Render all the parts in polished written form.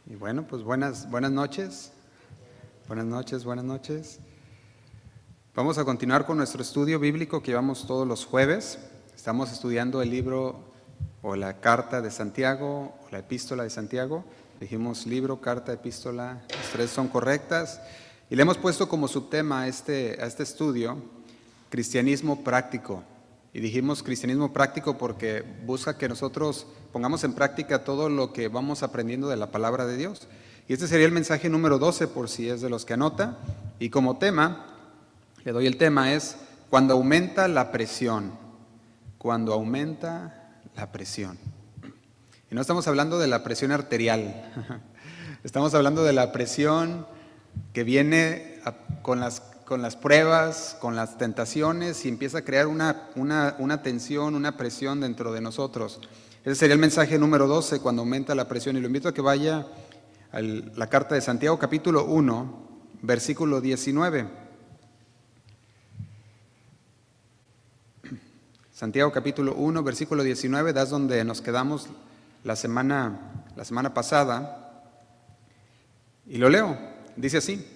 Y bueno, pues buenas noches. Buenas noches. Vamos a continuar con nuestro estudio bíblico que llevamos todos los jueves. Estamos estudiando el libro o la carta de Santiago o la epístola de Santiago. Dijimos libro, carta, epístola, las tres son correctas. Y le hemos puesto como subtema a este estudio, cristianismo práctico. Y dijimos cristianismo práctico porque busca que nosotros pongamos en práctica todo lo que vamos aprendiendo de la palabra de Dios. Y este sería el mensaje número 12 por si es de los que anota. Y como tema, le doy el tema, es cuando aumenta la presión. Cuando aumenta la presión. Y no estamos hablando de la presión arterial. Estamos hablando de la presión que viene con las pruebas, con las tentaciones y empieza a crear una tensión, una presión dentro de nosotros. Ese sería el mensaje número 12, cuando aumenta la presión. Y lo invito a que vaya a la carta de Santiago, capítulo 1, versículo 19. Santiago, capítulo 1, versículo 19, das donde nos quedamos la semana pasada. Y lo leo, dice así.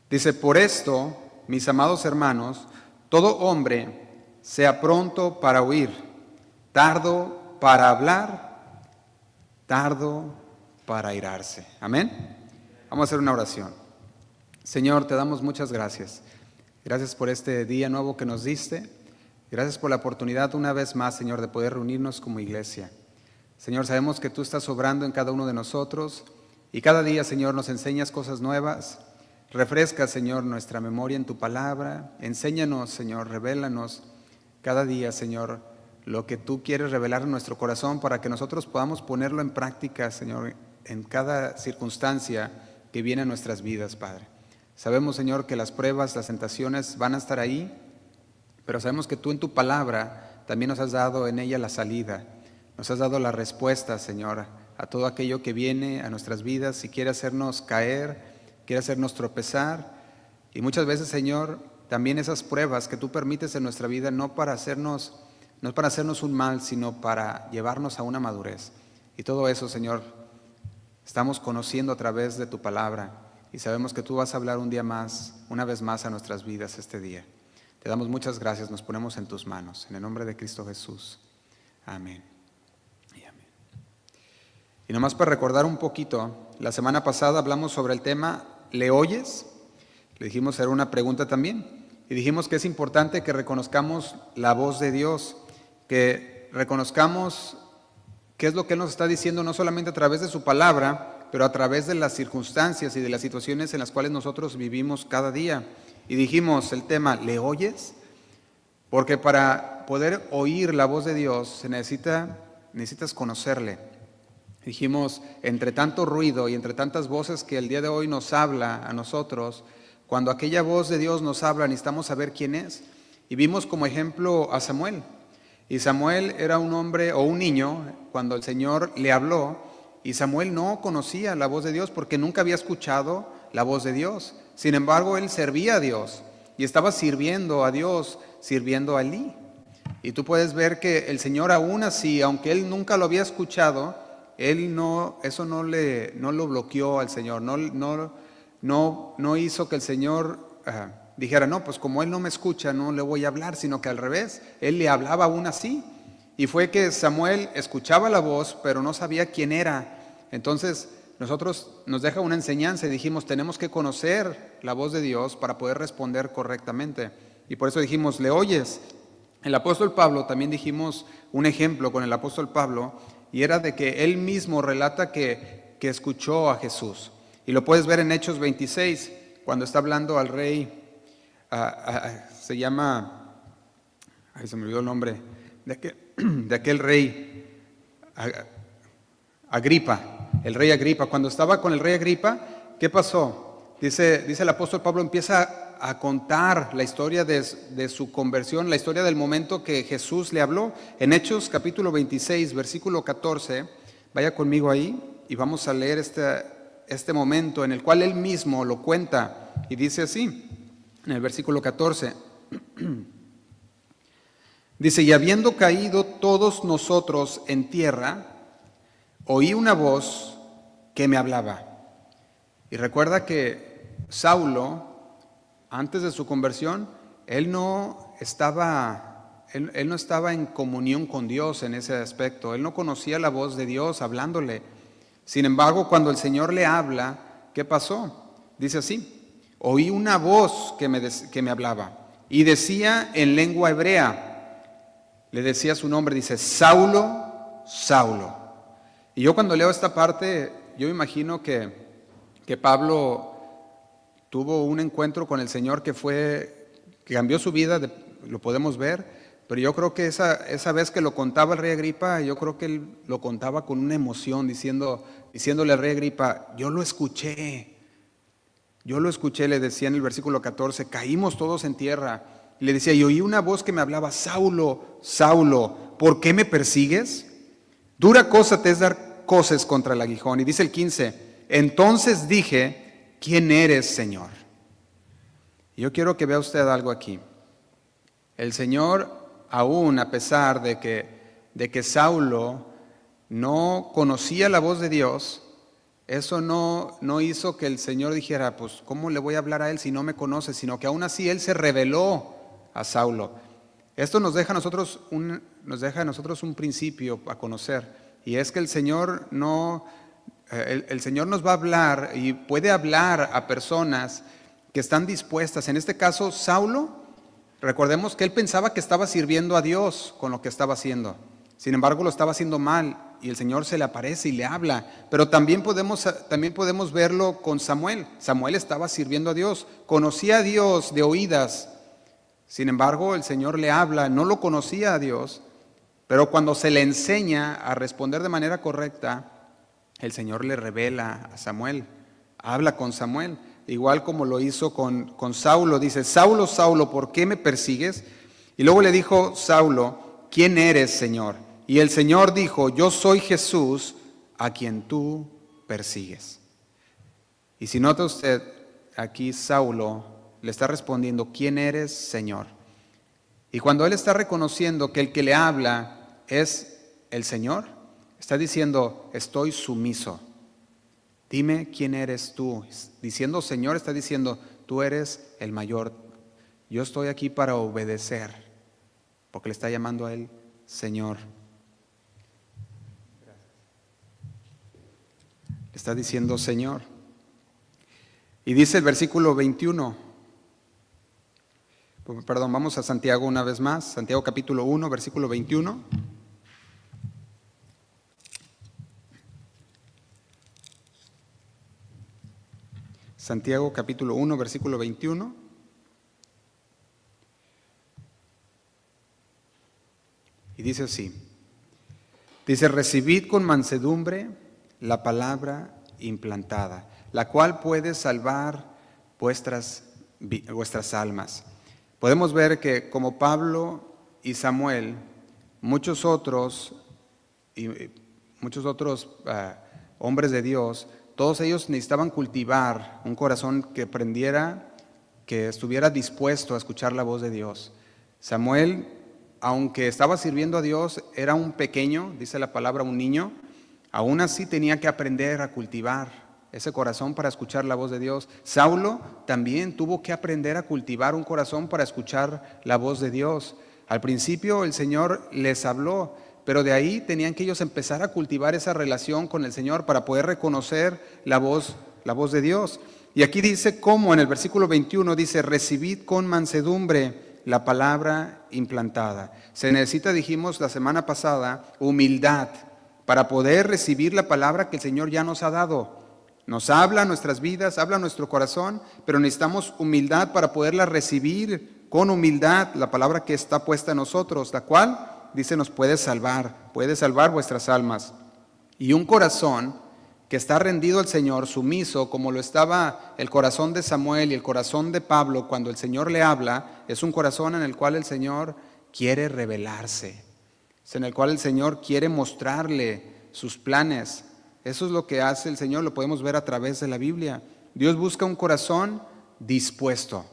Dice, por esto, mis amados hermanos, todo hombre sea pronto para oír, tardo para hablar, tardo para airarse. Amén. Vamos a hacer una oración. Señor, te damos muchas gracias. Gracias por este día nuevo que nos diste. Gracias por la oportunidad una vez más, Señor, de poder reunirnos como iglesia. Señor, sabemos que tú estás obrando en cada uno de nosotros y cada día, Señor, nos enseñas cosas nuevas. Refresca, Señor, nuestra memoria en tu palabra. Enséñanos, Señor, revélanos cada día, Señor, lo que tú quieres revelar en nuestro corazón para que nosotros podamos ponerlo en práctica, Señor, en cada circunstancia que viene a nuestras vidas, Padre. Sabemos, Señor, que las pruebas, las tentaciones van a estar ahí, pero sabemos que tú en tu palabra también nos has dado en ella la salida. Nos has dado la respuesta, Señor, a todo aquello que viene a nuestras vidas y quiere hacernos caer, quiere hacernos tropezar. Y muchas veces, Señor, también esas pruebas que tú permites en nuestra vida no para hacernos un mal, sino para llevarnos a una madurez. Y todo eso, Señor, estamos conociendo a través de tu palabra y sabemos que tú vas a hablar una vez más a nuestras vidas este día. Te damos muchas gracias, nos ponemos en tus manos. En el nombre de Cristo Jesús. Amén. Y amén. Y nomás para recordar un poquito, la semana pasada hablamos sobre el tema, ¿le oyes? Le dijimos, era una pregunta también. Y dijimos que es importante que reconozcamos la voz de Dios, que reconozcamos qué es lo que Él nos está diciendo, no solamente a través de su palabra, pero a través de las circunstancias y de las situaciones en las cuales nosotros vivimos cada día. Y dijimos el tema, ¿le oyes? Porque para poder oír la voz de Dios necesitas conocerle. Dijimos, entre tanto ruido y entre tantas voces que el día de hoy nos habla a nosotros, cuando aquella voz de Dios nos habla, necesitamos saber quién es. Y vimos como ejemplo a Samuel. Y Samuel era un hombre o un niño cuando el Señor le habló. Y Samuel no conocía la voz de Dios porque nunca había escuchado la voz de Dios. Sin embargo, él servía a Dios y estaba sirviendo a Dios, sirviendo a Elí. Y tú puedes ver que el Señor aún así, aunque él nunca lo había escuchado, eso no lo bloqueó al Señor, no hizo que el Señor dijera, no, pues como él no me escucha, no le voy a hablar, sino que al revés, él le hablaba aún así. Y fue que Samuel escuchaba la voz, pero no sabía quién era. Entonces, nos deja una enseñanza y dijimos, tenemos que conocer la voz de Dios para poder responder correctamente. Y por eso dijimos, ¿le oyes? El apóstol Pablo, también dijimos un ejemplo con el apóstol Pablo, y era de que él mismo relata que escuchó a Jesús. Y lo puedes ver en Hechos 26, cuando está hablando al rey, se llama, se me olvidó el nombre, de aquel rey, Agripa, el rey Agripa. Cuando estaba con el rey Agripa, ¿qué pasó? Dice el apóstol Pablo, empieza a contar la historia de su conversión, la historia del momento que Jesús le habló. En Hechos capítulo 26, versículo 14, vaya conmigo ahí y vamos a leer este momento en el cual él mismo lo cuenta y dice así, en el versículo 14, dice, y habiendo caído todos nosotros en tierra, oí una voz que me hablaba. Y recuerda que Saulo, antes de su conversión, él no estaba en comunión con Dios en ese aspecto. Él no conocía la voz de Dios hablándole. Sin embargo, cuando el Señor le habla, ¿qué pasó? Dice así: oí una voz que me hablaba y decía en lengua hebrea, le decía su nombre, dice: Saulo, Saulo. Y yo cuando leo esta parte, yo imagino que Pablo tuvo un encuentro con el Señor que cambió su vida, lo podemos ver, pero yo creo que esa vez que lo contaba el rey Agripa, yo creo que él lo contaba con una emoción, diciéndole al rey Agripa: yo lo escuché, le decía en el versículo 14, caímos todos en tierra, y le decía, y oí una voz que me hablaba: Saulo, Saulo, ¿por qué me persigues? Dura cosa te es dar coces contra el aguijón. Y dice el 15, entonces dije, ¿quién eres, Señor? Y yo quiero que vea usted algo aquí. El Señor, aún a pesar de que Saulo no conocía la voz de Dios, eso no hizo que el Señor dijera, pues ¿cómo le voy a hablar a él si no me conoce? Sino que aún así él se reveló a Saulo. Esto nos deja a nosotros un principio a conocer, y es que el Señor nos va a hablar y puede hablar a personas que están dispuestas. En este caso, Saulo, recordemos que él pensaba que estaba sirviendo a Dios con lo que estaba haciendo. Sin embargo, lo estaba haciendo mal y el Señor se le aparece y le habla. Pero también podemos verlo con Samuel. Samuel estaba sirviendo a Dios, conocía a Dios de oídas. Sin embargo, el Señor le habla, no lo conocía a Dios, pero cuando se le enseña a responder de manera correcta, el Señor le revela a Samuel, habla con Samuel, igual como lo hizo con Saulo. Dice, Saulo, Saulo, ¿por qué me persigues? Y luego le dijo Saulo, ¿quién eres, Señor? Y el Señor dijo, yo soy Jesús, a quien tú persigues. Y si nota usted, aquí Saulo le está respondiendo, ¿quién eres, Señor? Y cuando él está reconociendo que el que le habla es el Señor, está diciendo, estoy sumiso. Dime quién eres tú. Diciendo Señor, está diciendo, tú eres el mayor. Yo estoy aquí para obedecer, porque le está llamando a él Señor. Le está diciendo Señor. Y dice el versículo 21. Perdón, vamos a Santiago una vez más. Santiago capítulo 1, versículo 21. Santiago capítulo 1, versículo 21. Y dice así. Dice, recibid con mansedumbre la palabra implantada, la cual puede salvar vuestras almas. Podemos ver que como Pablo y Samuel, muchos otros hombres de Dios, todos ellos necesitaban cultivar un corazón que aprendiera, que estuviera dispuesto a escuchar la voz de Dios. Samuel, aunque estaba sirviendo a Dios, era un pequeño, dice la palabra, un niño, aún así tenía que aprender a cultivar ese corazón para escuchar la voz de Dios. Saulo también tuvo que aprender a cultivar un corazón para escuchar la voz de Dios. Al principio el Señor les habló, pero de ahí tenían que ellos empezar a cultivar esa relación con el Señor para poder reconocer la voz de Dios. Y aquí dice cómo, en el versículo 21 dice, recibid con mansedumbre la palabra implantada. Se necesita, dijimos la semana pasada, humildad para poder recibir la palabra que el Señor ya nos ha dado. Nos habla nuestras vidas, habla nuestro corazón, pero necesitamos humildad para poderla recibir con humildad, la palabra que está puesta en nosotros, la cual, dice, nos puede salvar vuestras almas. Y un corazón que está rendido al Señor, sumiso, como lo estaba el corazón de Samuel y el corazón de Pablo cuando el Señor le habla, es un corazón en el cual el Señor quiere revelarse, es en el cual el Señor quiere mostrarle sus planes. Eso es lo que hace el Señor, lo podemos ver a través de la Biblia. Dios busca un corazón dispuesto,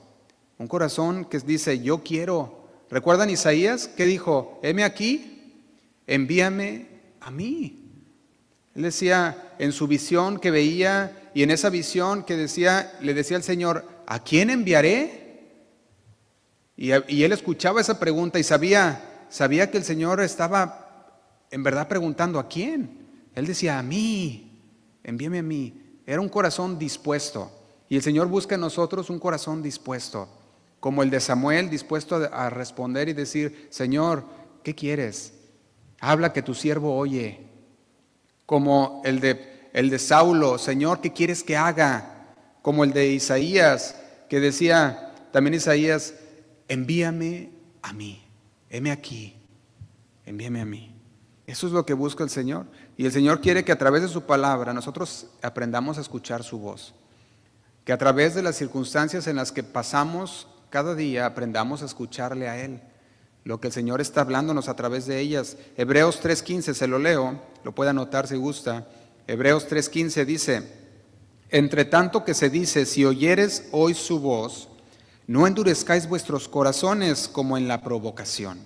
un corazón que dice, yo quiero. ¿Recuerdan Isaías que dijo, heme aquí, envíame a mí? Él decía, en su visión que veía, y en esa visión que decía, le decía al Señor, ¿a quién enviaré? Y él escuchaba esa pregunta y sabía que el Señor estaba en verdad preguntando, ¿a quién? Él decía, a mí, envíame a mí. Era un corazón dispuesto. Y el Señor busca en nosotros un corazón dispuesto, como el de Samuel, dispuesto a responder y decir, Señor, ¿qué quieres? Habla que tu siervo oye. Como el de Saulo, Señor, ¿qué quieres que haga? Como el de Isaías, que decía, también Isaías, envíame a mí, heme aquí, envíame a mí. Eso es lo que busca el Señor. Y el Señor quiere que a través de su palabra nosotros aprendamos a escuchar su voz. Que a través de las circunstancias en las que pasamos cada día aprendamos a escucharle a Él. Lo que el Señor está hablándonos a través de ellas. Hebreos 3:15, se lo leo, lo puede anotar si gusta. Hebreos 3:15 dice, entre tanto que se dice, si oyeres hoy su voz, no endurezcáis vuestros corazones como en la provocación.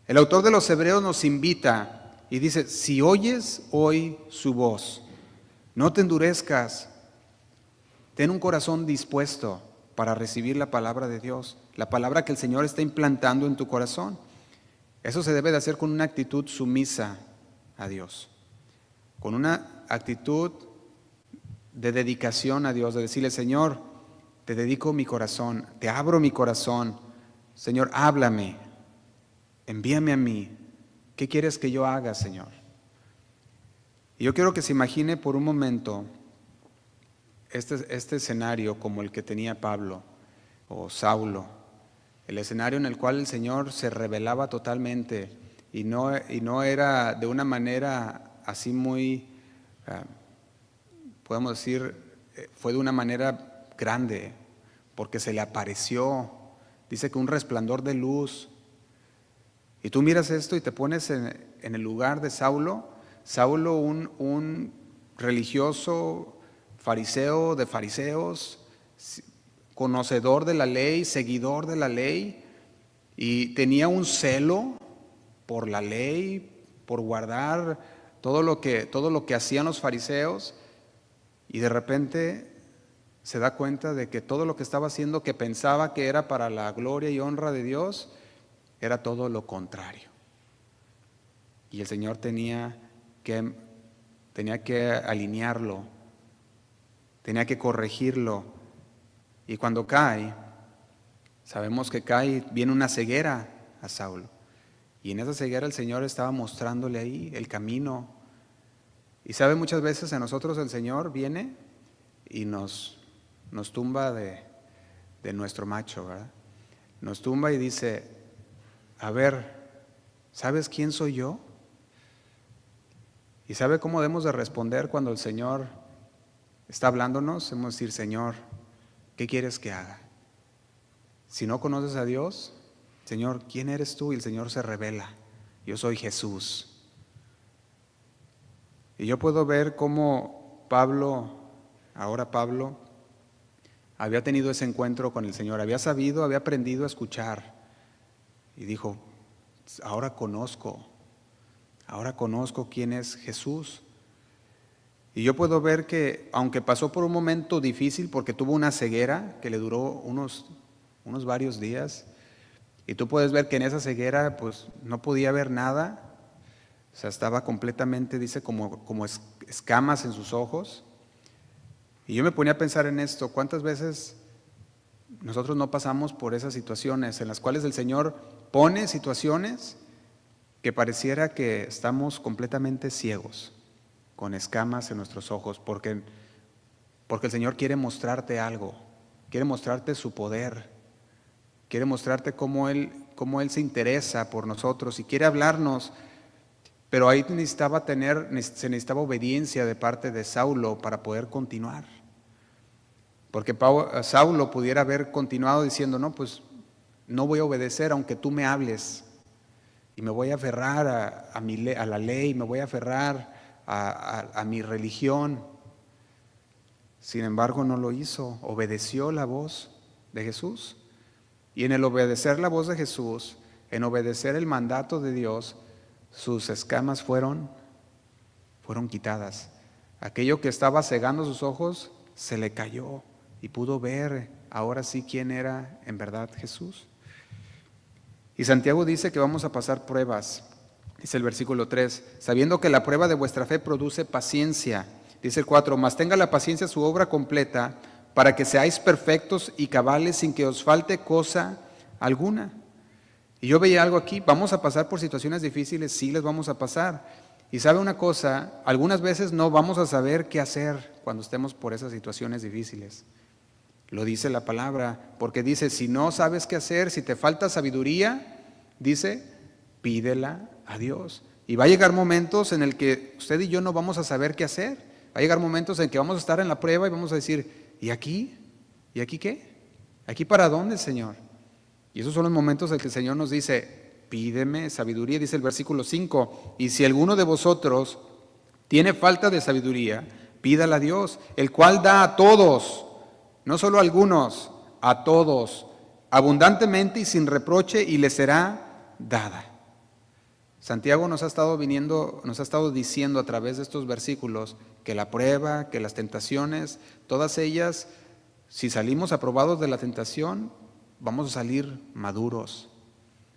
El autor de los Hebreos nos invita y dice, si oyes hoy su voz, no te endurezcas, ten un corazón dispuesto para recibir la palabra de Dios, la palabra que el Señor está implantando en tu corazón. Eso se debe de hacer con una actitud sumisa a Dios, con una actitud de dedicación a Dios, de decirle, Señor, te dedico mi corazón, te abro mi corazón, Señor, háblame, envíame a mí, ¿qué quieres que yo haga, Señor? Y yo quiero que se imagine por un momento este escenario como el que tenía Pablo o Saulo, el escenario en el cual el Señor se revelaba totalmente y no era de una manera así muy, podemos decir, fue de una manera grande, porque se le apareció, dice que un resplandor de luz. Y tú miras esto y te pones en el lugar de Saulo, un religioso, fariseo de fariseos, conocedor de la ley, seguidor de la ley, y tenía un celo por la ley, por guardar todo lo que hacían los fariseos, y de repente se da cuenta de que todo lo que estaba haciendo, que pensaba que era para la gloria y honra de Dios, era todo lo contrario. Y el Señor tenía que alinearlo, tenía que corregirlo. Y cuando cae, sabemos que cae, viene una ceguera a Saulo. Y en esa ceguera el Señor estaba mostrándole ahí el camino. Y sabe, muchas veces a nosotros el Señor viene y nos tumba de nuestro macho, ¿verdad? Nos tumba y dice, a ver, ¿sabes quién soy yo? ¿Y sabe cómo debemos de responder cuando el Señor está hablándonos? Debemos decir, Señor, ¿qué quieres que haga? Si no conoces a Dios, Señor, ¿quién eres tú? Y el Señor se revela, yo soy Jesús. Y yo puedo ver cómo Pablo había tenido ese encuentro con el Señor, había aprendido a escuchar y dijo, ahora conozco quién es Jesús. Y yo puedo ver que aunque pasó por un momento difícil porque tuvo una ceguera que le duró unos varios días, y tú puedes ver que en esa ceguera pues no podía ver nada, o sea, estaba completamente, dice, como escamas en sus ojos. Y yo me ponía a pensar en esto, ¿cuántas veces nosotros no pasamos por esas situaciones en las cuales el Señor pone situaciones que pareciera que estamos completamente ciegos, con escamas en nuestros ojos, porque el Señor quiere mostrarte algo, quiere mostrarte su poder, quiere mostrarte cómo Él se interesa por nosotros y quiere hablarnos. Pero ahí se necesitaba obediencia de parte de Saulo para poder continuar. Porque Saulo pudiera haber continuado diciendo, no, pues no voy a obedecer aunque tú me hables. Y me voy a aferrar a la ley, me voy a aferrar a mi religión. Sin embargo, no lo hizo, obedeció la voz de Jesús. Y en el obedecer la voz de Jesús, en obedecer el mandato de Dios, sus escamas fueron quitadas. Aquello que estaba cegando sus ojos se le cayó y pudo ver ahora sí quién era en verdad Jesús. Y Santiago dice que vamos a pasar pruebas. Dice el versículo 3, sabiendo que la prueba de vuestra fe produce paciencia. Dice el 4, mas tenga la paciencia su obra completa, para que seáis perfectos y cabales sin que os falte cosa alguna. Y yo veía algo aquí, vamos a pasar por situaciones difíciles, sí les vamos a pasar. Y sabe una cosa, algunas veces no vamos a saber qué hacer cuando estemos por esas situaciones difíciles. Lo dice la palabra, porque dice, si no sabes qué hacer, si te falta sabiduría, dice, pídela a Dios. Y va a llegar momentos en el que usted y yo no vamos a saber qué hacer. Va a llegar momentos en que vamos a estar en la prueba y vamos a decir, ¿y aquí? ¿Y aquí qué? ¿Aquí para dónde, Señor? Y esos son los momentos en que el Señor nos dice, pídeme sabiduría, dice el versículo 5, y si alguno de vosotros tiene falta de sabiduría, pídala a Dios, el cual da a todos, no solo a algunos, a todos, abundantemente y sin reproche, y le será dada. Santiago nos ha estado diciendo a través de estos versículos que la prueba, que las tentaciones, todas ellas, si salimos aprobados de la tentación, vamos a salir maduros,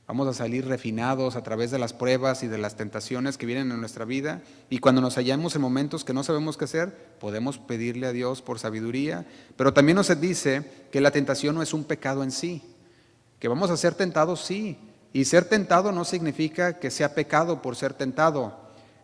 vamos a salir refinados a través de las pruebas y de las tentaciones que vienen en nuestra vida. Y cuando nos hallamos en momentos que no sabemos qué hacer, podemos pedirle a Dios por sabiduría. Pero también nos dice que la tentación no es un pecado en sí, que vamos a ser tentados, sí. Y ser tentado no significa que sea pecado por ser tentado.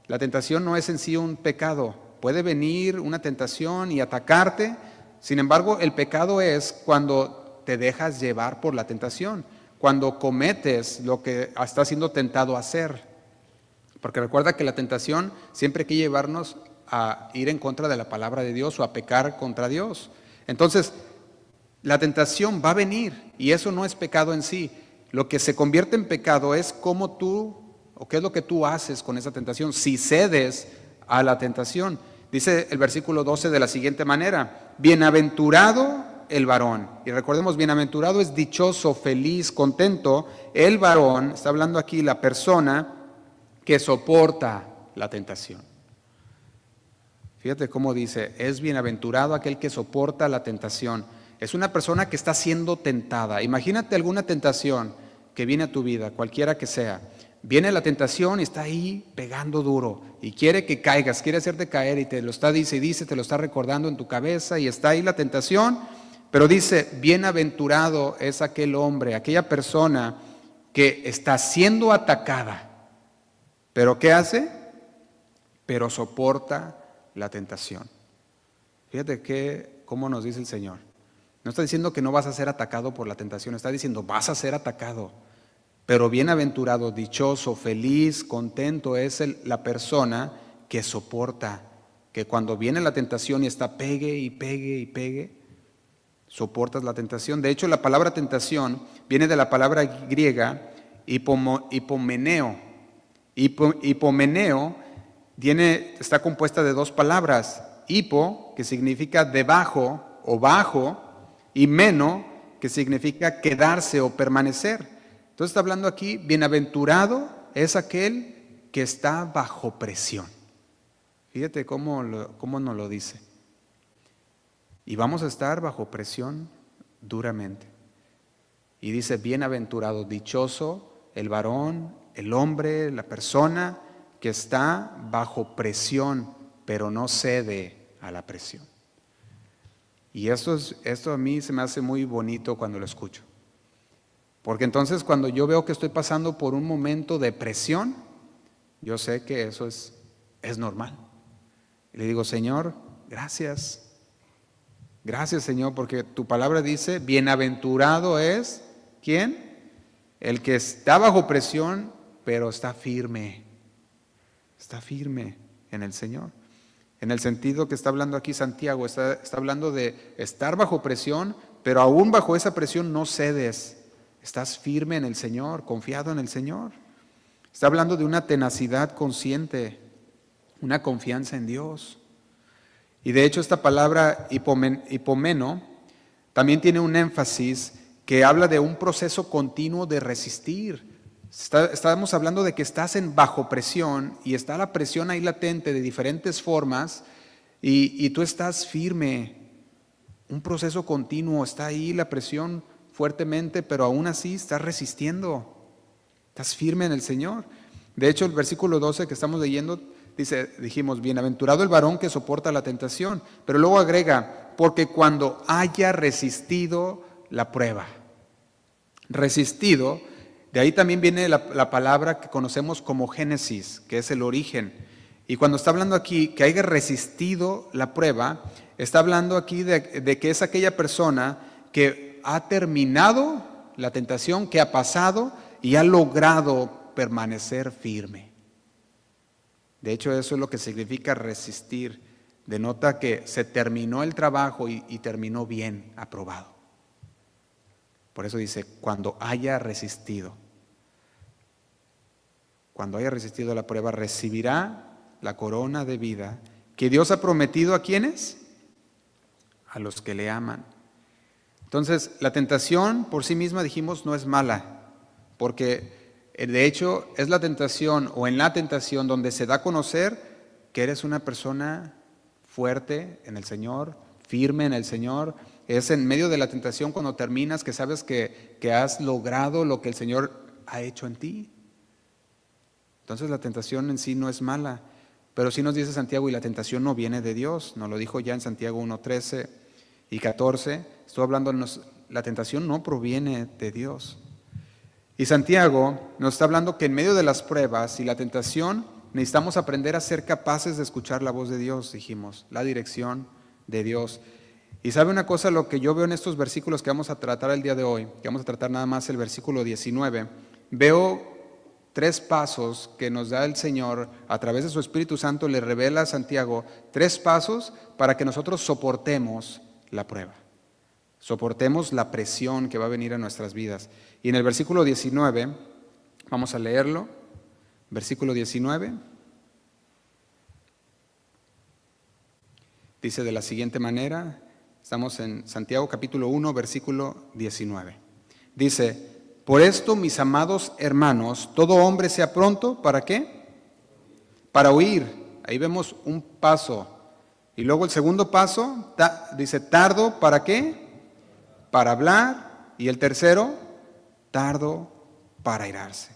La tentación no es en sí un pecado. Puede venir una tentación y atacarte. Sin embargo, el pecado es cuando te dejas llevar por la tentación, cuando cometes lo que estás siendo tentado a hacer. Porque recuerda que la tentación siempre hay que llevarnos a ir en contra de la palabra de Dios o a pecar contra Dios. Entonces, la tentación va a venir y eso no es pecado en sí. Lo que se convierte en pecado es cómo tú, o qué es lo que tú haces con esa tentación, si cedes a la tentación. Dice el versículo 12 de la siguiente manera, bienaventurado el varón. Y recordemos, bienaventurado es dichoso, feliz, contento. El varón, está hablando aquí la persona que soporta la tentación. Fíjate cómo dice, es bienaventurado aquel que soporta la tentación. Es una persona que está siendo tentada. Imagínate alguna tentación que viene a tu vida, cualquiera que sea. Viene la tentación y está ahí pegando duro y quiere que caigas, quiere hacerte caer y te lo está dice y dice, te lo está recordando en tu cabeza y está ahí la tentación, pero dice, bienaventurado es aquel hombre, aquella persona que está siendo atacada. ¿Pero qué hace? Pero soporta la tentación. Fíjate cómo nos dice el Señor. No está diciendo que no vas a ser atacado por la tentación, está diciendo vas a ser atacado. Pero bienaventurado, dichoso, feliz, contento es la persona que soporta, que cuando viene la tentación y está pegue y pegue y pegue, soportas la tentación. De hecho, la palabra tentación viene de la palabra griega hipomeneo. Hipomeneo está compuesta de dos palabras, hipo, que significa debajo o bajo, y meno, que significa quedarse o permanecer. Entonces está hablando aquí, bienaventurado es aquel que está bajo presión. Fíjate cómo nos lo dice. Y vamos a estar bajo presión duramente. Y dice, bienaventurado, dichoso el varón, el hombre, la persona que está bajo presión, pero no cede a la presión. Y esto a mí se me hace muy bonito cuando lo escucho. Porque entonces cuando yo veo que estoy pasando por un momento de presión, yo sé que eso es normal. Y le digo, Señor, gracias. Gracias, Señor, porque tu palabra dice, bienaventurado es, ¿quién? El que está bajo presión, pero está firme. Está firme en el Señor. En el sentido que está hablando aquí Santiago, está hablando de estar bajo presión, pero aún bajo esa presión no cedes. Estás firme en el Señor, confiado en el Señor. Está hablando de una tenacidad consciente, una confianza en Dios. Y de hecho esta palabra hipomeno también tiene un énfasis que habla de un proceso continuo de resistir. Estamos hablando de que estás bajo presión y está la presión ahí latente de diferentes formas y tú estás firme. Un proceso continuo, está ahí la presión fuertemente, pero aún así estás resistiendo. Estás firme en el Señor. De hecho, el versículo 12 que estamos leyendo dijimos, bienaventurado el varón que soporta la tentación, pero luego agrega, porque cuando haya resistido la prueba. Resistido, de ahí también viene la palabra que conocemos como Génesis, que es el origen. Y cuando está hablando aquí que haya resistido la prueba, está hablando aquí de que es aquella persona que ha terminado la tentación, que ha pasado y ha logrado permanecer firme. De hecho, eso es lo que significa resistir. Denota que se terminó el trabajo y terminó bien, aprobado. Por eso dice, cuando haya resistido. Cuando haya resistido la prueba, recibirá la corona de vida que Dios ha prometido ¿a quiénes? A los que le aman. Entonces, la tentación por sí misma, dijimos, no es mala, porque de hecho es la tentación o en la tentación donde se da a conocer que eres una persona fuerte en el Señor, firme en el Señor. Es en medio de la tentación cuando terminas que sabes que has logrado lo que el Señor ha hecho en ti. Entonces la tentación en sí no es mala, pero sí nos dice Santiago, y la tentación no viene de Dios. Nos lo dijo ya en Santiago 1:13 y 14. Estoy hablando, la tentación no proviene de Dios. Y Santiago nos está hablando que en medio de las pruebas y la tentación necesitamos aprender a ser capaces de escuchar la voz de Dios, dijimos, la dirección de Dios. Y sabe una cosa, lo que yo veo en estos versículos que vamos a tratar el día de hoy, que vamos a tratar nada más el versículo 19, veo 3 pasos que nos da el Señor a través de su Espíritu Santo, le revela a Santiago 3 pasos para que nosotros soportemos la prueba, soportemos la presión que va a venir a nuestras vidas. Y en el versículo 19, vamos a leerlo, versículo 19, dice de la siguiente manera, estamos en Santiago capítulo 1, versículo 19, dice, por esto, mis amados hermanos, todo hombre sea pronto, ¿para qué? Para oír. Ahí vemos un paso. Y luego el segundo paso, dice tardo, ¿para qué? Para hablar. Y el tercero, tardo para airarse.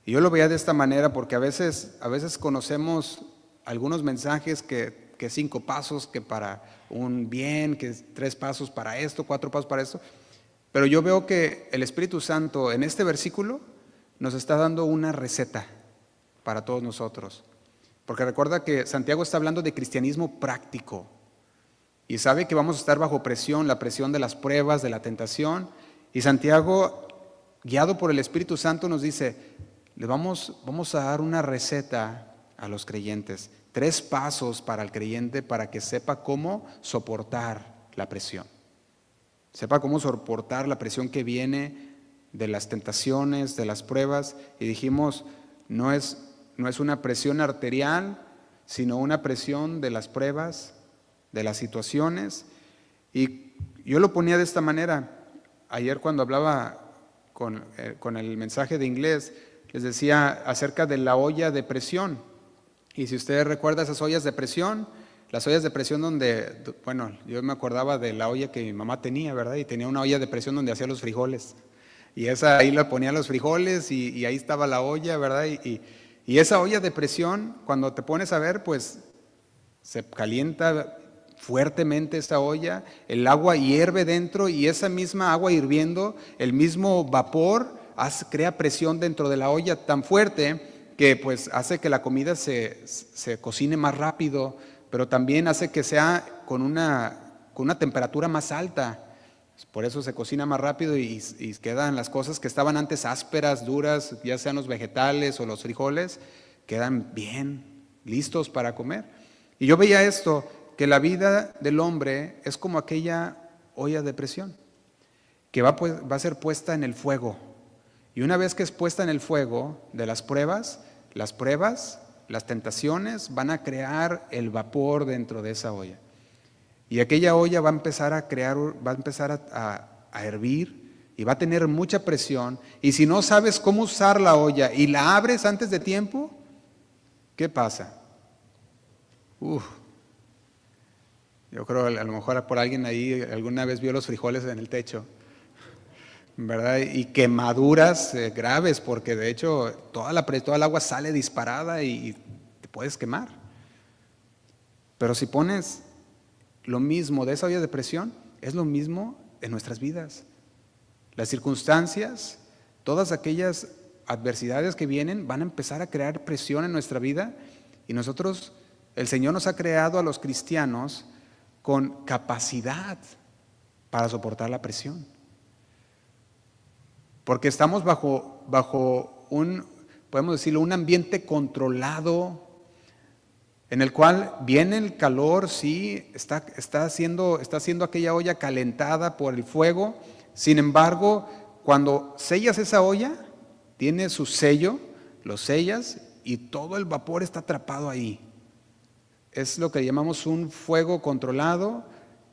Y yo lo veía de esta manera porque a veces conocemos algunos mensajes que 5 pasos, que para un bien, que 3 pasos para esto, 4 pasos para esto. Pero yo veo que el Espíritu Santo en este versículo nos está dando una receta para todos nosotros. Porque recuerda que Santiago está hablando de cristianismo práctico y sabe que vamos a estar bajo presión, la presión de las pruebas, de la tentación. Y Santiago, guiado por el Espíritu Santo, nos dice, vamos a dar una receta a los creyentes, 3 pasos para el creyente para que sepa cómo soportar la presión. Sepa cómo soportar la presión que viene de las tentaciones, de las pruebas. Y dijimos, no es una presión arterial, sino una presión de las pruebas, de las situaciones. Y yo lo ponía de esta manera. Ayer cuando hablaba con el mensaje de inglés, les decía acerca de la olla de presión. Y si ustedes recuerdan esas ollas de presión, las ollas de presión donde, bueno, yo me acordaba de la olla que mi mamá tenía, ¿verdad? Y tenía una olla de presión donde hacía los frijoles. Y ahí le ponía los frijoles y ahí estaba la olla, ¿verdad? Y esa olla de presión, cuando te pones a ver, pues se calienta fuertemente esa olla, el agua hierve dentro y esa misma agua hirviendo, el mismo vapor crea presión dentro de la olla tan fuerte que pues hace que la comida se cocine más rápido, pero también hace que sea con una temperatura más alta. Por eso se cocina más rápido y quedan las cosas que estaban antes ásperas, duras, ya sean los vegetales o los frijoles, quedan bien, listos para comer. Y yo veía esto, que la vida del hombre es como aquella olla de presión, que va a ser puesta en el fuego. Y una vez que es puesta en el fuego de las pruebas, las tentaciones van a crear el vapor dentro de esa olla. Y aquella olla va a empezar a hervir y va a tener mucha presión. Y si no sabes cómo usar la olla y la abres antes de tiempo, ¿qué pasa? Yo creo a lo mejor por alguien ahí alguna vez vio los frijoles en el techo, ¿verdad? Y quemaduras graves, porque de hecho toda el agua sale disparada y te puedes quemar. Pero si pones lo mismo de esa olla de presión, es lo mismo en nuestras vidas. Las circunstancias, todas aquellas adversidades que vienen van a empezar a crear presión en nuestra vida, y nosotros, el Señor nos ha creado a los cristianos con capacidad para soportar la presión. Porque estamos bajo un, podemos decirlo, un ambiente controlado, en el cual viene el calor, sí, está siendo aquella olla calentada por el fuego. Sin embargo, cuando sellas esa olla, tiene su sello, lo sellas y todo el vapor está atrapado ahí. Es lo que llamamos un fuego controlado.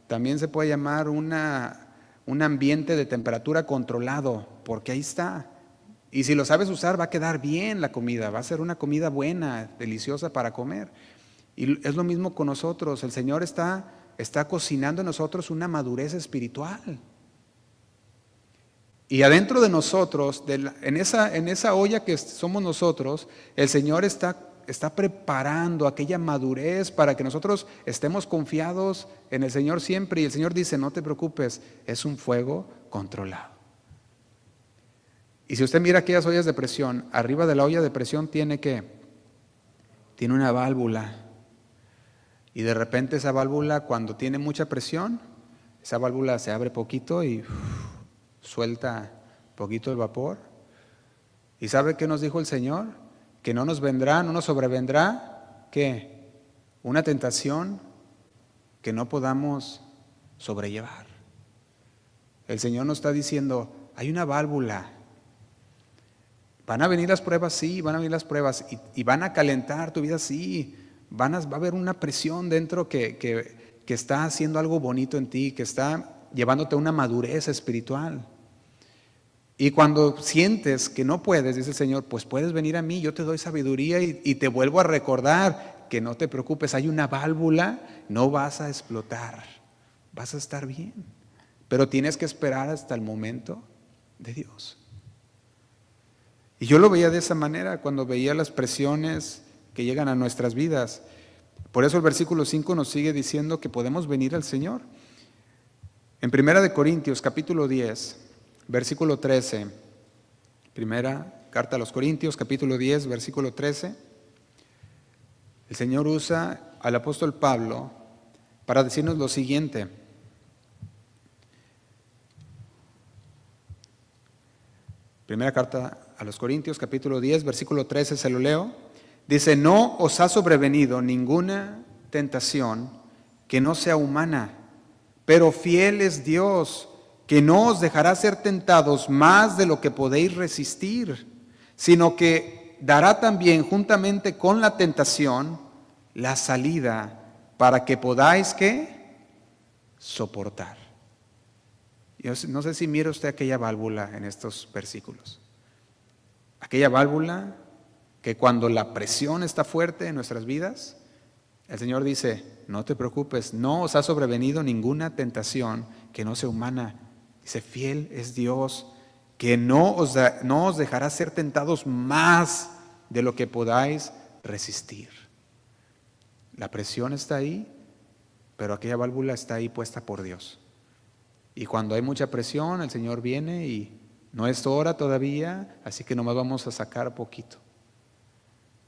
También se puede llamar un ambiente de temperatura controlado, porque ahí está. Y si lo sabes usar, va a quedar bien la comida, va a ser una comida buena, deliciosa para comer. Y es lo mismo con nosotros. El Señor está cocinando en nosotros una madurez espiritual. Y adentro de nosotros, en esa olla que somos nosotros, el Señor está preparando aquella madurez para que nosotros estemos confiados en el Señor siempre. Y el Señor dice, no te preocupes, es un fuego controlado. Y si usted mira aquellas ollas de presión, arriba de la olla de presión tiene una válvula. Y de repente esa válvula, cuando tiene mucha presión, esa válvula se abre poquito y suelta poquito el vapor. ¿Y sabe qué nos dijo el Señor? Que no nos sobrevendrá, ¿qué? Una tentación que no podamos sobrellevar. El Señor nos está diciendo, hay una válvula. Van a venir las pruebas, sí, van a venir las pruebas y van a calentar tu vida, sí. Va a haber una presión dentro que está haciendo algo bonito en ti, que está llevándote a una madurez espiritual. Y cuando sientes que no puedes, dice el Señor, pues puedes venir a mí, yo te doy sabiduría y te vuelvo a recordar que no te preocupes, hay una válvula, no vas a explotar, vas a estar bien. Pero tienes que esperar hasta el momento de Dios. Y yo lo veía de esa manera cuando veía las presiones que llegan a nuestras vidas. Por eso el versículo 5 nos sigue diciendo que podemos venir al Señor. En 1 Corintios capítulo 10, versículo 13, primera carta a los Corintios capítulo 10, versículo 13, el Señor usa al apóstol Pablo para decirnos lo siguiente. Primera carta a los Corintios capítulo 10, versículo 13, se lo leo. Dice, no os ha sobrevenido ninguna tentación que no sea humana, pero fiel es Dios, que no os dejará ser tentados más de lo que podéis resistir, sino que dará también juntamente con la tentación la salida para que podáis, ¿qué? Soportar. Yo no sé si mira usted aquella válvula en estos versículos. Aquella válvula que cuando la presión está fuerte en nuestras vidas, el Señor dice, no te preocupes, no os ha sobrevenido ninguna tentación que no sea humana. Dice, fiel es Dios, que no os dejará ser tentados más de lo que podáis resistir. La presión está ahí, pero aquella válvula está ahí puesta por Dios. Y cuando hay mucha presión, el Señor viene y no es hora todavía, así que nomás vamos a sacar poquito.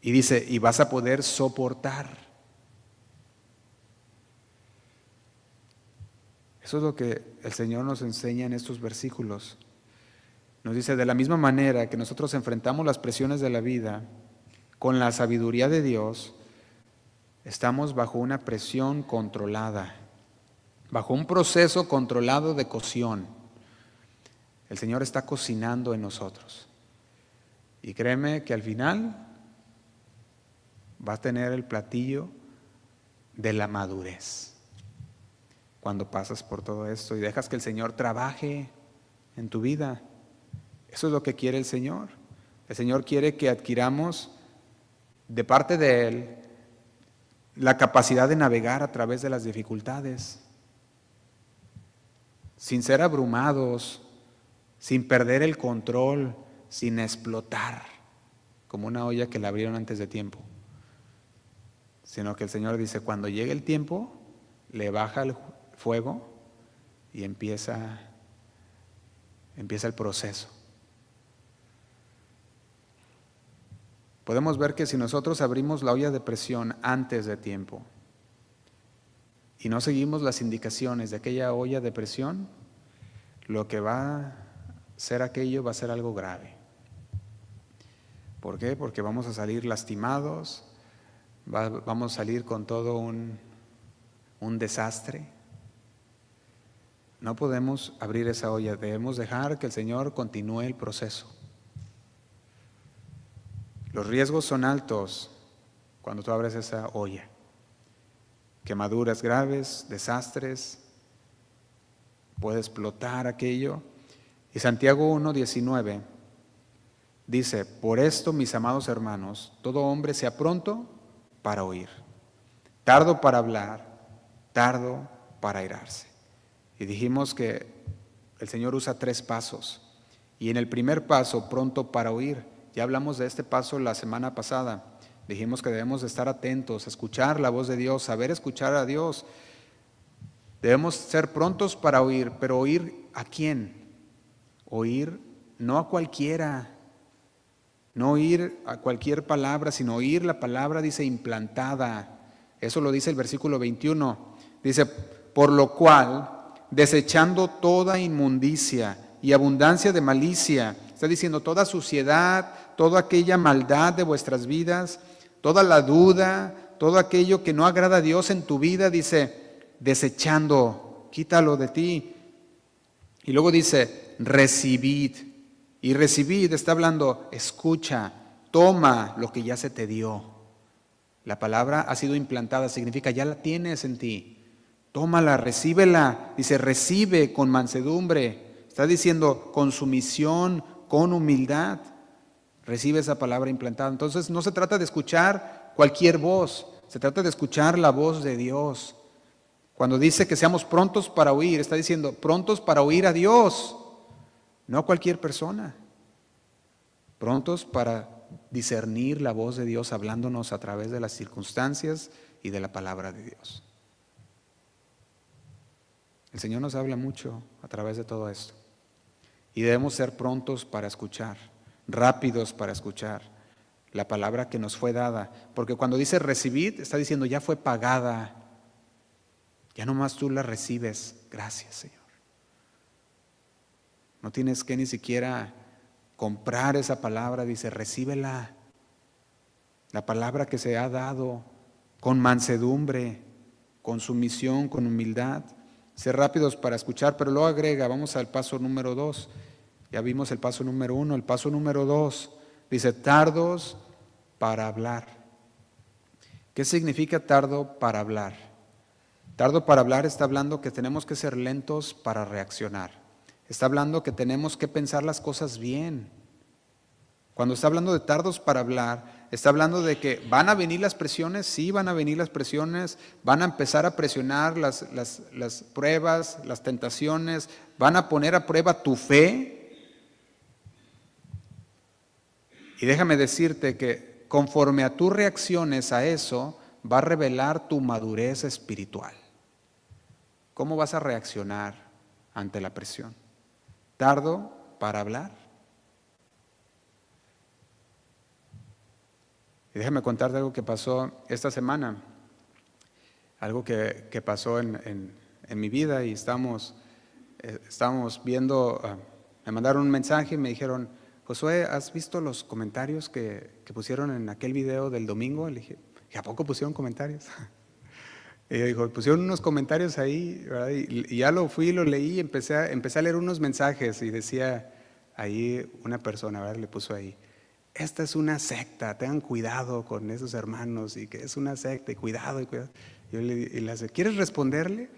Y dice, y vas a poder soportar. Eso es lo que el Señor nos enseña en estos versículos. Nos dice, de la misma manera que nosotros enfrentamos las presiones de la vida con la sabiduría de Dios, estamos bajo una presión controlada, bajo un proceso controlado de cocción. El Señor está cocinando en nosotros. Y créeme que al final va a tener el platillo de la madurez. Cuando pasas por todo esto y dejas que el Señor trabaje en tu vida. Eso es lo que quiere el Señor. El Señor quiere que adquiramos de parte de Él la capacidad de navegar a través de las dificultades, sin ser abrumados, sin perder el control, sin explotar, como una olla que la abrieron antes de tiempo. Sino que el Señor dice, cuando llegue el tiempo, le baja el fuego y empieza el proceso. Podemos ver que si nosotros abrimos la olla de presión antes de tiempo y no seguimos las indicaciones de aquella olla de presión, lo que va a ser aquello va a ser algo grave. ¿Por qué? Porque vamos a salir lastimados, vamos a salir con todo un desastre. No podemos abrir esa olla, debemos dejar que el Señor continúe el proceso. Los riesgos son altos cuando tú abres esa olla. Quemaduras graves, desastres, puede explotar aquello. Y Santiago 1:19 dice, por esto, mis amados hermanos, todo hombre sea pronto para oír, tardo para hablar, tardo para airarse. Y dijimos que el Señor usa 3 pasos. Y en el primer paso, pronto para oír, ya hablamos de este paso la semana pasada. Dijimos que debemos de estar atentos, escuchar la voz de Dios, saber escuchar a Dios. Debemos ser prontos para oír, pero ¿oír a quién? Oír no a cualquiera, no oír a cualquier palabra, sino oír la palabra, dice, implantada. Eso lo dice el versículo 21. Dice, por lo cual, desechando toda inmundicia y abundancia de malicia, está diciendo toda suciedad, toda aquella maldad de vuestras vidas, toda la duda, todo aquello que no agrada a Dios en tu vida, dice, desechando, quítalo de ti. Y luego dice, recibid. Y recibid está hablando, escucha, toma lo que ya se te dio. La palabra ha sido implantada, significa ya la tienes en ti. Tómala, recíbela. Dice, recibe con mansedumbre. Está diciendo, con sumisión, con humildad. Recibe esa palabra implantada. Entonces no se trata de escuchar cualquier voz, se trata de escuchar la voz de Dios. Cuando dice que seamos prontos para oír, está diciendo prontos para oír a Dios, no a cualquier persona. Prontos para discernir la voz de Dios hablándonos a través de las circunstancias y de la palabra de Dios. El Señor nos habla mucho a través de todo esto. Y debemos ser prontos para escuchar, rápidos para escuchar la palabra que nos fue dada. Porque cuando dice recibid, está diciendo ya fue pagada. Ya nomás tú la recibes. Gracias, Señor. No tienes que ni siquiera comprar esa palabra, dice recíbela. La palabra que se ha dado con mansedumbre, con sumisión, con humildad. Ser rápidos para escuchar, pero luego agrega, vamos al paso número 2. Ya vimos el paso número 1, el paso número 2. Dice, tardos para hablar. ¿Qué significa tardo para hablar? Tardo para hablar está hablando que tenemos que ser lentos para reaccionar. Está hablando que tenemos que pensar las cosas bien. Cuando está hablando de tardos para hablar, está hablando de que van a venir las presiones, sí van a venir las presiones, van a empezar a presionar las pruebas, las tentaciones, van a poner a prueba tu fe. Y déjame decirte que conforme a tus reacciones a eso, va a revelar tu madurez espiritual. ¿Cómo vas a reaccionar ante la presión? ¿Tardo para hablar? Y déjame contarte algo que pasó esta semana, algo que pasó en mi vida y estábamos viendo, me mandaron un mensaje y me dijeron, Josué, ¿has visto los comentarios que pusieron en aquel video del domingo? Le dije, ¿a poco pusieron comentarios? Y yo dijo, pusieron unos comentarios ahí, ¿verdad? Y ya lo fui, lo leí y empecé a leer unos mensajes y decía ahí una persona, ¿verdad? Le puso ahí, esta es una secta, tengan cuidado con esos hermanos y que es una secta y cuidado. Yo le dice, ¿quieres responderle?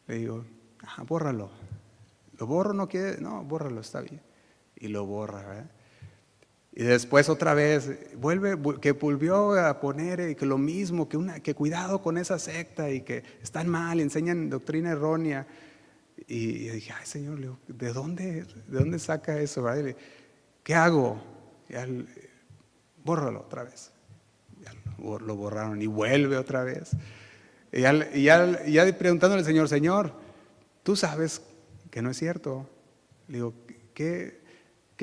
Le digo, bórralo. ¿Lo borro? ¿No quiere? No, bórralo, está bien. Y lo borra, ¿verdad? Y después otra vez, que volvió a poner que lo mismo, que cuidado con esa secta y que están mal, enseñan doctrina errónea. Y dije, ay Señor, ¿de dónde saca eso? ¿Verdad? ¿Qué hago? Bórralo otra vez. Ya lo borraron y vuelve otra vez. Y ya preguntándole al Señor, Señor, tú sabes que no es cierto. Le digo, ¿qué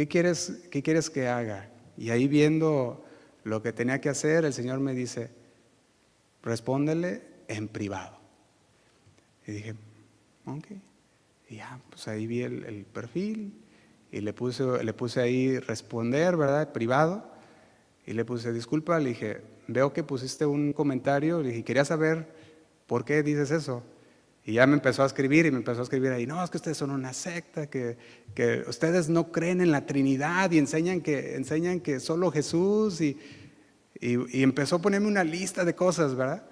quieres que haga? Y ahí viendo lo que tenía que hacer, el Señor me dice, respóndele en privado. Y dije, ok. Y ya, pues ahí vi el perfil y le puse ahí responder, ¿verdad? Privado. Y le puse, disculpa, le dije, veo que pusiste un comentario, le dije, quería saber por qué dices eso. Y ya me empezó a escribir ahí, no, es que ustedes son una secta, que ustedes no creen en la Trinidad y enseñan que solo Jesús y empezó a ponerme una lista de cosas, ¿verdad?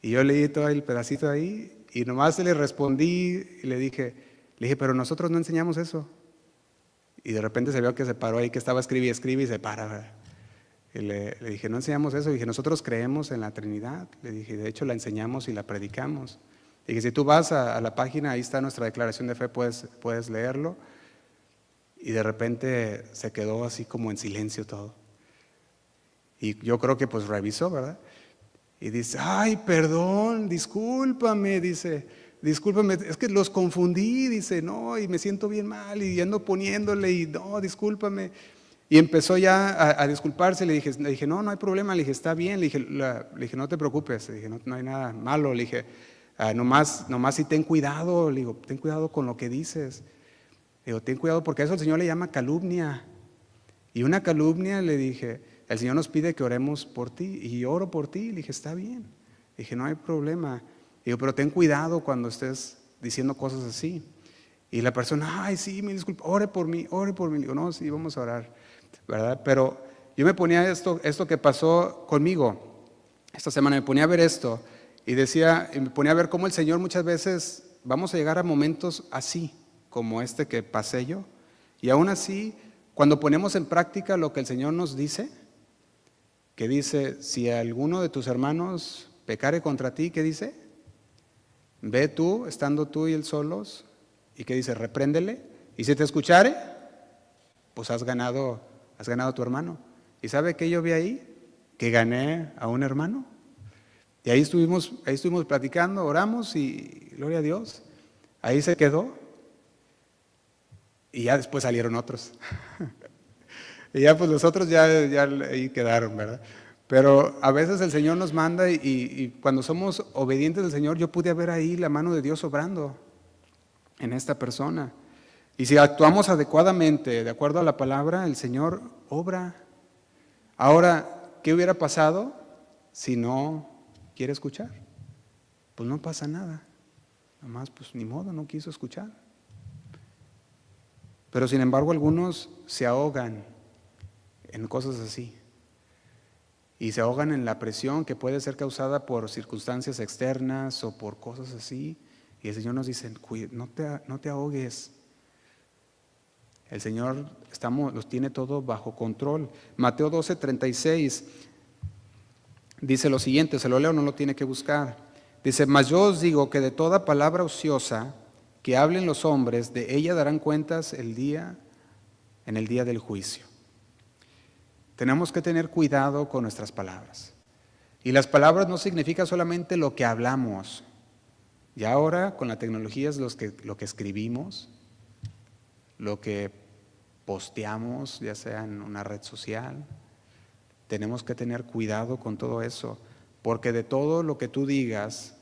Y yo leí todo el pedacito ahí y nomás le respondí y le dije, pero nosotros no enseñamos eso. Y de repente se vio que se paró ahí, que estaba escribe y se para, ¿verdad? Y le dije, no enseñamos eso. Dije, nosotros creemos en la Trinidad. Le dije, de hecho la enseñamos y la predicamos. Dije, si tú vas a la página, ahí está nuestra declaración de fe, puedes leerlo. Y de repente se quedó así como en silencio todo. Y yo creo que pues revisó, ¿verdad? Y dice, ay, perdón, discúlpame, dice, discúlpame, es que los confundí, dice, no, y me siento bien mal, y ando poniéndole, y no, discúlpame. Y empezó ya a disculparse, le dije, no hay problema, le dije, está bien, le dije, no te preocupes, le dije, no hay nada malo, le dije, nomás si ten cuidado, le digo, ten cuidado con lo que dices. Le digo, ten cuidado porque a eso el Señor le llama calumnia. Y una calumnia, le dije, el Señor nos pide que oremos por ti, y oro por ti. Le dije, está bien. Le dije, no hay problema. Le digo, pero ten cuidado cuando estés diciendo cosas así. Y la persona, ay, sí, me disculpa, ore por mí. Le digo, no, sí, vamos a orar, ¿verdad? Pero yo me ponía esto que pasó conmigo esta semana, me ponía a ver esto y me ponía a ver cómo el Señor muchas veces vamos a llegar a momentos así, como este que pasé yo, y aún así, cuando ponemos en práctica lo que el Señor nos dice, que dice, si alguno de tus hermanos pecare contra ti, ¿qué dice? Ve tú, estando tú y él solos, y ¿qué dice? Repréndele, y si te escuchare, pues has ganado a tu hermano. ¿Y sabe qué yo vi ahí? Que gané a un hermano. Y ahí estuvimos platicando, oramos y gloria a Dios. Ahí se quedó. Y ya después salieron otros. Y ya pues los otros ya ahí quedaron, ¿verdad? Pero a veces el Señor nos manda y cuando somos obedientes del Señor, yo pude ver ahí la mano de Dios obrando en esta persona. Y si actuamos adecuadamente, de acuerdo a la palabra, el Señor obra. Ahora, ¿qué hubiera pasado si no quiere escuchar? Pues no pasa nada. Nomás, pues ni modo, no quiso escuchar. Pero sin embargo, algunos se ahogan en cosas así. Y se ahogan en la presión que puede ser causada por circunstancias externas o por cosas así. Y el Señor nos dice, no te ahogues. El Señor los tiene todo bajo control. Mateo 12:36 dice lo siguiente, se lo leo, no lo tiene que buscar. Dice, mas yo os digo que de toda palabra ociosa que hablen los hombres, de ella darán cuentas en el día del juicio. Tenemos que tener cuidado con nuestras palabras. Y las palabras no significan solamente lo que hablamos. Y ahora con la tecnología es lo que escribimos, lo que posteamos, ya sea en una red social. Tenemos que tener cuidado con todo eso, porque de todo lo que tú digas,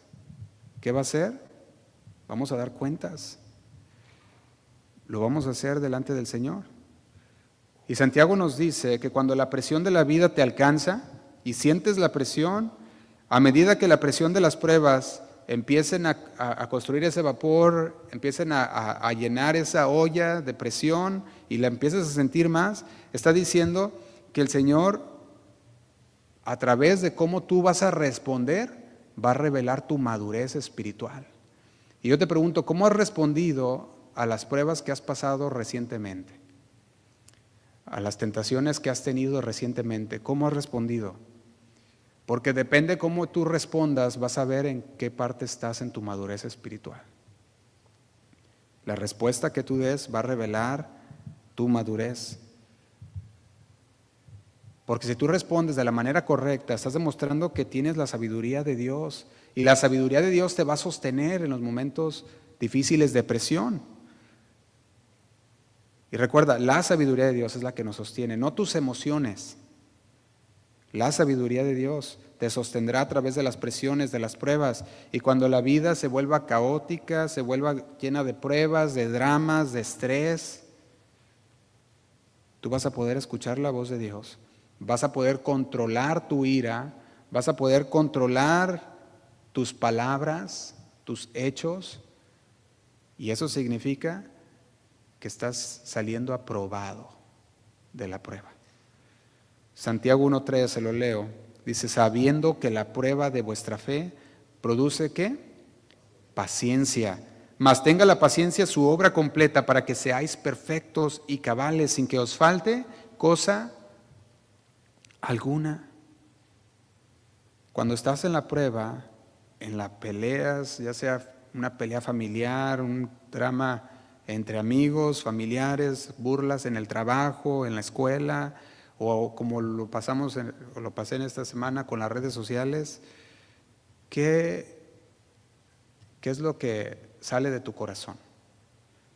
¿qué va a ser? Vamos a dar cuentas. Lo vamos a hacer delante del Señor. Y Santiago nos dice que cuando la presión de la vida te alcanza y sientes la presión, a medida que la presión de las pruebas empiecen a construir ese vapor, empiecen a llenar esa olla de presión y la empieces a sentir más, está diciendo que el Señor, a través de cómo tú vas a responder, va a revelar tu madurez espiritual. Y yo te pregunto, ¿cómo has respondido a las pruebas que has pasado recientemente? a las tentaciones que has tenido recientemente? ¿Cómo has respondido? Porque depende cómo tú respondas, vas a ver en qué parte estás en tu madurez espiritual. La respuesta que tú des va a revelar tu madurez. Porque si tú respondes de la manera correcta, estás demostrando que tienes la sabiduría de Dios. Y la sabiduría de Dios te va a sostener en los momentos difíciles de presión. Y recuerda, la sabiduría de Dios es la que nos sostiene, no tus emociones. La sabiduría de Dios te sostendrá a través de las presiones, de las pruebas. Y cuando la vida se vuelva caótica, se vuelva llena de pruebas, de dramas, de estrés, tú vas a poder escuchar la voz de Dios. Vas a poder controlar tu ira, vas a poder controlar tus palabras, tus hechos. Y eso significa que estás saliendo aprobado de la prueba. Santiago 1:3, se lo leo, dice, sabiendo que la prueba de vuestra fe produce ¿qué? Paciencia. Mas tenga la paciencia su obra completa para que seáis perfectos y cabales sin que os falte cosa alguna. Cuando estás en la prueba, en las peleas, ya sea una pelea familiar, un drama entre amigos, familiares, burlas en el trabajo, en la escuela, o como lo pasé en esta semana con las redes sociales, ¿qué es lo que sale de tu corazón?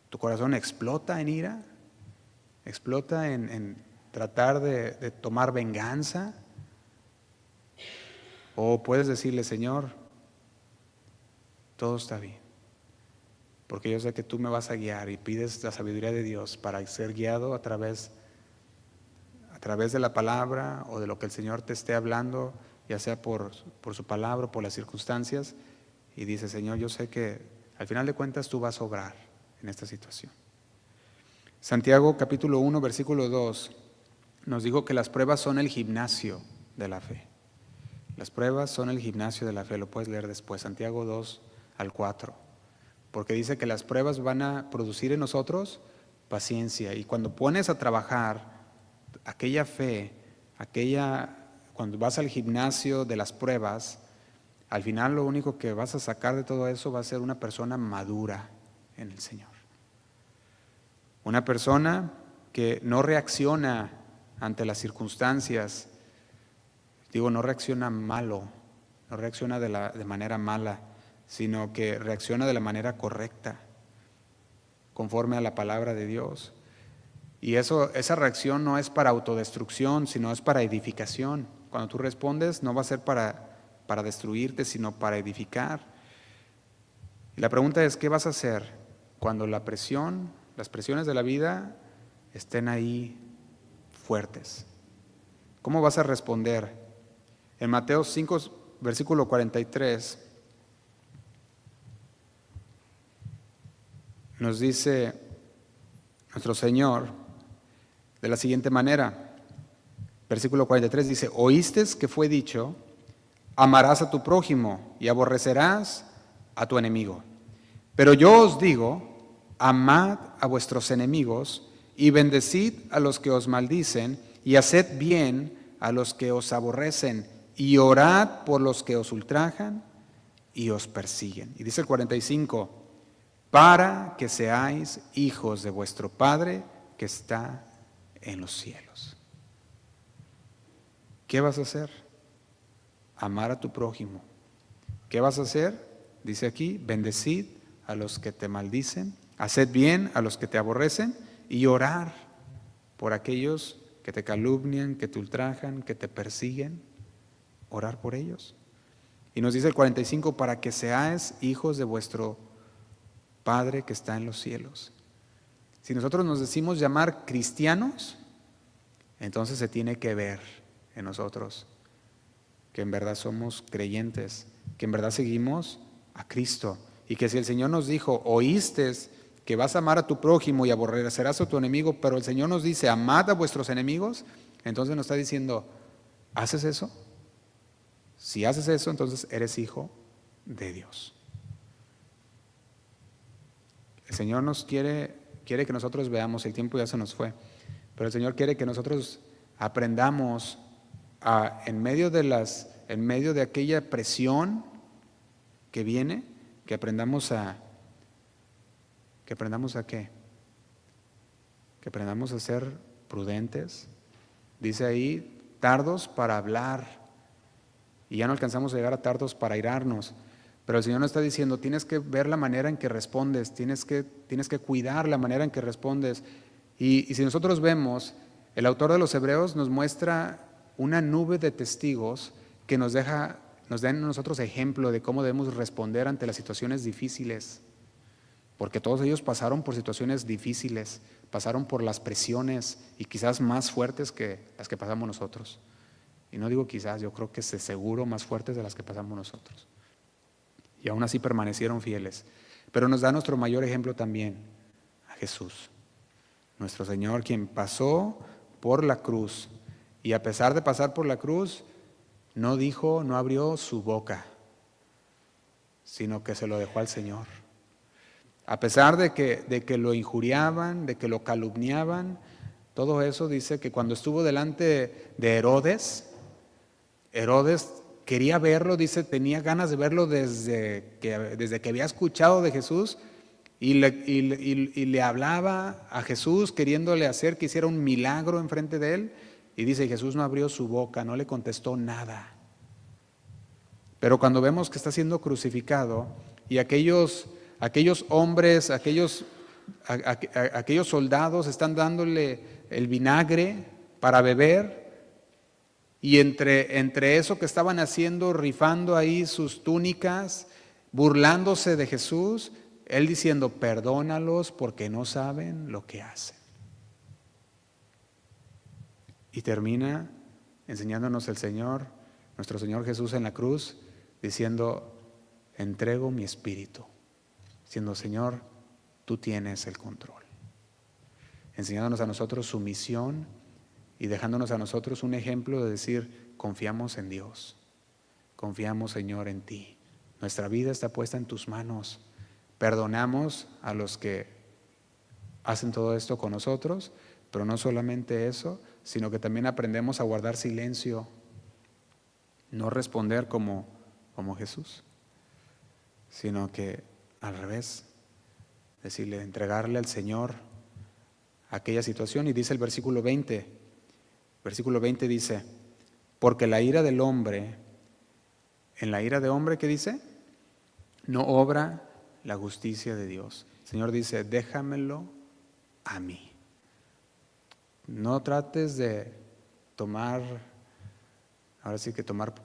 ¿Tu corazón explota en ira? ¿Explota en tratar de tomar venganza? ¿O puedes decirle, Señor, todo está bien, porque yo sé que tú me vas a guiar, y pides la sabiduría de Dios para ser guiado a través de la palabra o de lo que el Señor te esté hablando, ya sea por su palabra o por las circunstancias, y dice, Señor, yo sé que al final de cuentas tú vas a obrar en esta situación. Santiago capítulo 1, versículo 2 nos dijo que las pruebas son el gimnasio de la fe. Las pruebas son el gimnasio de la fe, lo puedes leer después, Santiago 2-4, porque dice que las pruebas van a producir en nosotros paciencia, y cuando pones a trabajar aquella fe, cuando vas al gimnasio de las pruebas, al final lo único que vas a sacar de todo eso va a ser una persona madura en el Señor. Una persona que no reacciona ante las circunstancias, no reacciona malo, no reacciona de manera mala, sino que reacciona de la manera correcta, conforme a la palabra de Dios. Y esa reacción no es para autodestrucción, sino es para edificación. Cuando tú respondes, no va a ser para destruirte, sino para edificar. Y la pregunta es, ¿qué vas a hacer cuando las presiones de la vida estén ahí fuertes? ¿Cómo vas a responder? En Mateo 5, versículo 43, nos dice nuestro Señor de la siguiente manera. Versículo 43 dice, oíste que fue dicho, amarás a tu prójimo y aborrecerás a tu enemigo. Pero yo os digo, amad a vuestros enemigos y bendecid a los que os maldicen y haced bien a los que os aborrecen y orad por los que os ultrajan y os persiguen. Y dice el 45, para que seáis hijos de vuestro Padre que está en los cielos. ¿Qué vas a hacer? Amar a tu prójimo. ¿Qué vas a hacer? Dice aquí, bendecid a los que te maldicen, haced bien a los que te aborrecen y orar por aquellos que te calumnian, que te ultrajan, que te persiguen. Orar por ellos. Y nos dice el 45, para que seáis hijos de vuestro Padre que está en los cielos. Si nosotros nos decimos llamar cristianos, entonces se tiene que ver en nosotros que en verdad somos creyentes, que en verdad seguimos a Cristo, y que si el Señor nos dijo, oíste que vas a amar a tu prójimo y aborrecerás a tu enemigo, pero el Señor nos dice, amad a vuestros enemigos, entonces nos está diciendo, ¿haces eso? Si haces eso, entonces eres hijo de Dios. El Señor nos quiere que nosotros veamos, el tiempo ya se nos fue, Pero el Señor quiere que nosotros aprendamos en medio de aquella presión que viene, que aprendamos a qué, que aprendamos a ser prudentes. Dice ahí, tardos para hablar, y ya no alcanzamos a llegar a tardos para airarnos. Pero el Señor nos está diciendo, tienes que ver la manera en que respondes, tienes que cuidar la manera en que respondes. Y si nosotros vemos, el autor de los Hebreos nos muestra una nube de testigos que nos dan a nosotros ejemplo de cómo debemos responder ante las situaciones difíciles. Porque todos ellos pasaron por situaciones difíciles, pasaron por las presiones y quizás más fuertes que las que pasamos nosotros. Y no digo quizás, yo creo que es seguro más fuertes de las que pasamos nosotros. Y aún así permanecieron fieles. Pero nos da nuestro mayor ejemplo también, a Jesús, nuestro Señor, quien pasó por la cruz. Y a pesar de pasar por la cruz, no abrió su boca, sino que se lo dejó al Señor. A pesar de que lo injuriaban, de que lo calumniaban, todo eso dice que cuando estuvo delante de Herodes quería verlo, dice, tenía ganas de verlo desde que había escuchado de Jesús y le hablaba a Jesús queriéndole hacer que hiciera un milagro enfrente de él. Y dice, Jesús no abrió su boca, no le contestó nada. Pero cuando vemos que está siendo crucificado y aquellos hombres, aquellos soldados están dándole el vinagre para beber, y entre eso que estaban haciendo, rifando ahí sus túnicas, burlándose de Jesús, él diciendo, perdónalos porque no saben lo que hacen. Y termina enseñándonos el Señor, nuestro Señor Jesús en la cruz, diciendo, entrego mi espíritu. Diciendo, Señor, tú tienes el control. Enseñándonos a nosotros su misión y dejándonos a nosotros un ejemplo de decir, confiamos en Dios. Confiamos, Señor, en ti. Nuestra vida está puesta en tus manos. Perdonamos a los que hacen todo esto con nosotros, pero no solamente eso, sino que también aprendemos a guardar silencio, no responder como Jesús, sino que al revés, decirle, entregarle al Señor aquella situación. Y dice el versículo 20 dice, porque la ira del hombre, en la ira de hombre, ¿qué dice? No obra la justicia de Dios. El Señor dice, déjamelo a mí. No trates de tomar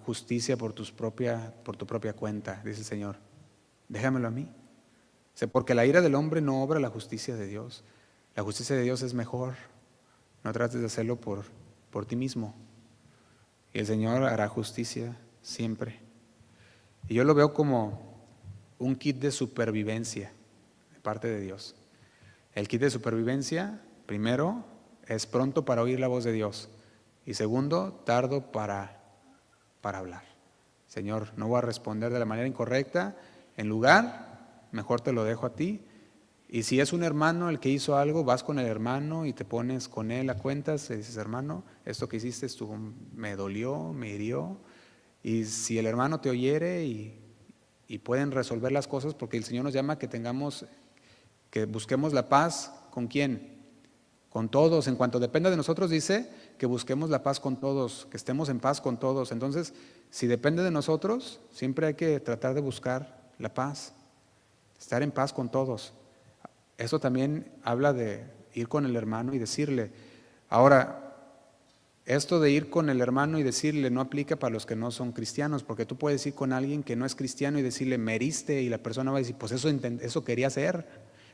justicia por tu propia cuenta, dice el Señor. Déjamelo a mí. Porque la ira del hombre no obra la justicia de Dios. La justicia de Dios es mejor. No trates de hacerlo por ti mismo. Y el Señor hará justicia siempre. Y yo lo veo como un kit de supervivencia de parte de Dios. El kit de supervivencia, primero, es pronto para oír la voz de Dios. Y segundo, tardo para hablar. Señor, no voy a responder de la manera incorrecta. En lugar, mejor te lo dejo a ti. Y si es un hermano el que hizo algo, vas con el hermano y te pones con él a cuentas y dices, hermano, esto que hiciste me dolió, me hirió. Y si el hermano te oyere y pueden resolver las cosas, porque el Señor nos llama que busquemos la paz, ¿con quién? Con todos. En cuanto dependa de nosotros, dice que busquemos la paz con todos, que estemos en paz con todos. Entonces, si depende de nosotros, siempre hay que tratar de buscar la paz, estar en paz con todos. Eso también habla de ir con el hermano y decirle. Ahora, esto de ir con el hermano y decirle no aplica para los que no son cristianos, porque tú puedes ir con alguien que no es cristiano y decirle, me heriste, y la persona va a decir, pues eso quería hacer,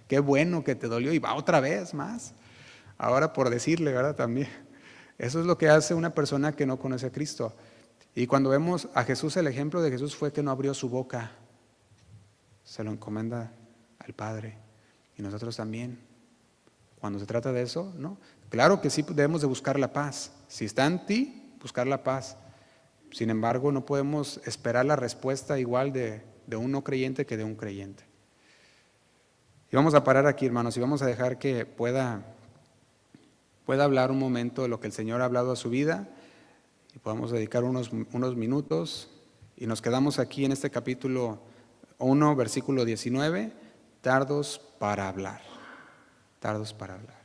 qué bueno que te dolió, y va otra vez más. Ahora por decirle, ¿verdad? También. Eso es lo que hace una persona que no conoce a Cristo. Y cuando vemos a Jesús, el ejemplo de Jesús fue que no abrió su boca. Se lo encomienda al Padre. Y nosotros también. Cuando se trata de eso, ¿no? Claro que sí debemos de buscar la paz. Si está en ti, buscar la paz. Sin embargo, no podemos esperar la respuesta igual de un no creyente que de un creyente. Y vamos a parar aquí, hermanos, y vamos a dejar que pueda pueda hablar un momento de lo que el Señor ha hablado a su vida y podamos dedicar unos minutos y nos quedamos aquí en este capítulo 1, versículo 19, tardos para hablar, tardos para hablar.